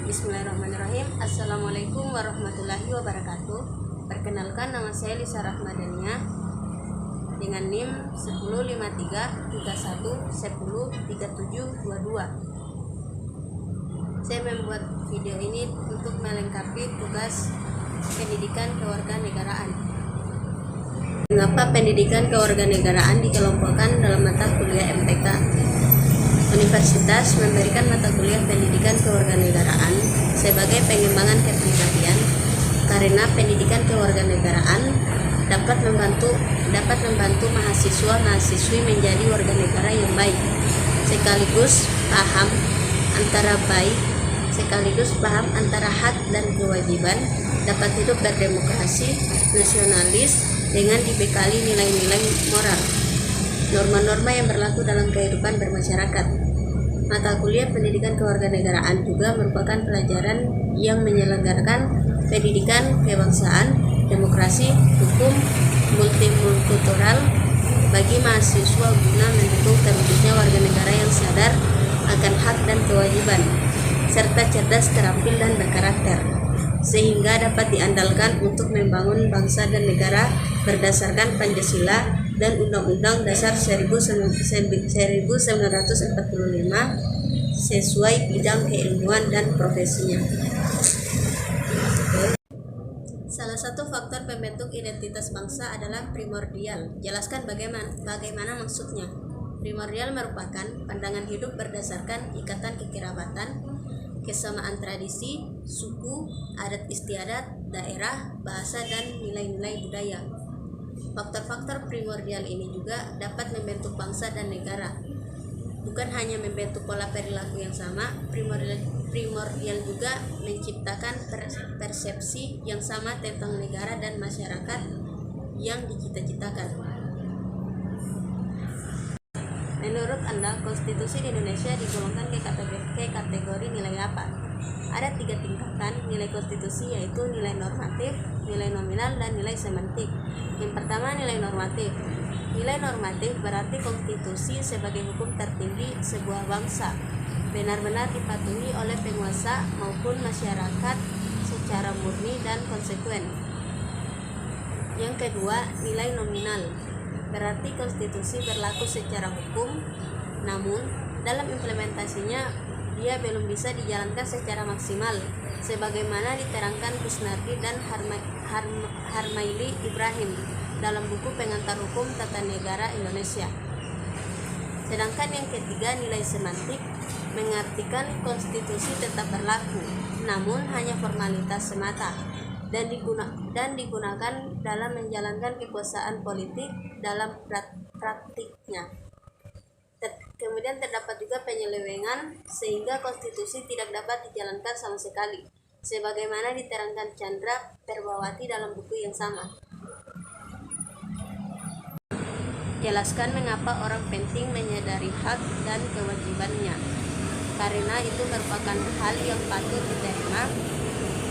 Bismillahirrahmanirrahim. Assalamualaikum warahmatullahi wabarakatuh. Perkenalkan, nama saya Lisa Rahmadania dengan NIM 105331103722. Saya membuat video ini untuk melengkapi tugas pendidikan kewarganegaraan. Mengapa pendidikan kewarganegaraan dikelompokkan dalam mata kuliah MTK? Universitas memberikan mata kuliah pendidikan kewarganegaraan sebagai pengembangan kepribadian karena pendidikan kewarganegaraan dapat membantu mahasiswa-mahasiswi menjadi warga negara yang baik, sekaligus paham antara hak dan kewajiban, dapat hidup berdemokrasi, nasionalis dengan dibekali nilai-nilai moral, norma-norma yang berlaku dalam kehidupan bermasyarakat. Mata kuliah pendidikan kewarganegaraan juga merupakan pelajaran yang menyelenggarakan pendidikan kebangsaan, demokrasi, hukum, multikultural bagi mahasiswa guna mendukung terwujudnya warga negara yang sadar akan hak dan kewajiban, serta cerdas, terampil, dan berkarakter, sehingga dapat diandalkan untuk membangun bangsa dan negara berdasarkan Pancasila dan Undang-Undang Dasar 1945 sesuai bidang keilmuan dan profesinya. Salah satu faktor pembentuk identitas bangsa adalah primordial. Jelaskan bagaimana maksudnya. Primordial merupakan pandangan hidup berdasarkan ikatan kekerabatan, kesamaan tradisi, suku, adat istiadat, daerah, bahasa, dan nilai-nilai budaya. Faktor-faktor primordial ini juga dapat membentuk bangsa dan negara. Bukan hanya membentuk pola perilaku yang sama, primordial juga menciptakan persepsi yang sama tentang negara dan masyarakat yang dicita-citakan. Menurut Anda, konstitusi di Indonesia digolongkan ke kategori nilai apa? Ada 3 tingkatan nilai konstitusi, yaitu nilai normatif, nilai nominal, dan nilai semantik. Yang pertama, nilai normatif. Nilai normatif berarti konstitusi sebagai hukum tertinggi sebuah bangsa benar-benar dipatuhi oleh penguasa maupun masyarakat secara murni dan konsekuen. Yang kedua, nilai nominal. Berarti konstitusi berlaku secara hukum, namun dalam implementasinya dia belum bisa dijalankan secara maksimal, sebagaimana diterangkan Kusnardi dan Harmaili Ibrahim dalam buku Pengantar Hukum Tata Negara Indonesia. Sedangkan yang ketiga, nilai semantik, mengartikan konstitusi tetap berlaku, namun hanya formalitas semata, dan digunakan dalam menjalankan kekuasaan politik dalam praktiknya. Kemudian terdapat juga penyelewengan, sehingga konstitusi tidak dapat dijalankan sama sekali, sebagaimana diterangkan Chandra Perbawati dalam buku yang sama. Jelaskan mengapa orang penting menyadari hak dan kewajibannya, karena itu merupakan hal yang patut diterima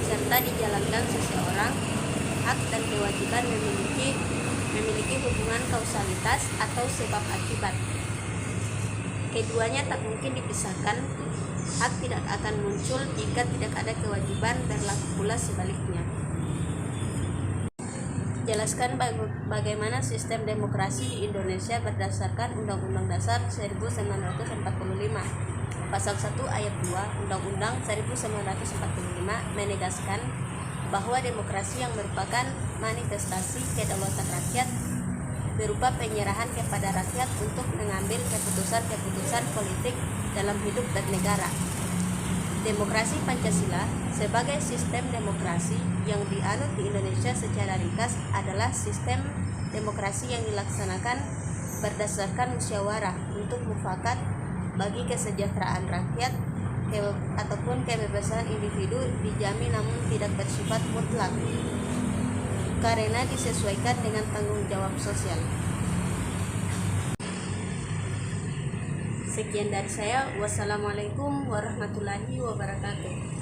serta dijalankan seseorang. Hak dan kewajiban memiliki hubungan kausalitas atau sebab akibat. Keduanya tak mungkin dipisahkan. Hak tidak akan muncul jika tidak ada kewajiban, berlaku pula sebaliknya. Jelaskan bagaimana sistem demokrasi di Indonesia berdasarkan Undang-Undang Dasar 1945. Pasal 1 ayat 2 Undang-Undang 1945 menegaskan bahwa demokrasi yang merupakan manifestasi kedaulatan rakyat berupa penyerahan kepada rakyat untuk mengambil keputusan-keputusan politik dalam hidup bernegara. Demokrasi Pancasila sebagai sistem demokrasi yang dianut di Indonesia secara ringkas adalah sistem demokrasi yang dilaksanakan berdasarkan musyawarah untuk mufakat bagi kesejahteraan rakyat ataupun kebebasan individu dijamin namun tidak bersifat mutlak, karena disesuaikan dengan tanggung jawab sosial. Sekian dari saya. Wassalamualaikum warahmatullahi wabarakatuh.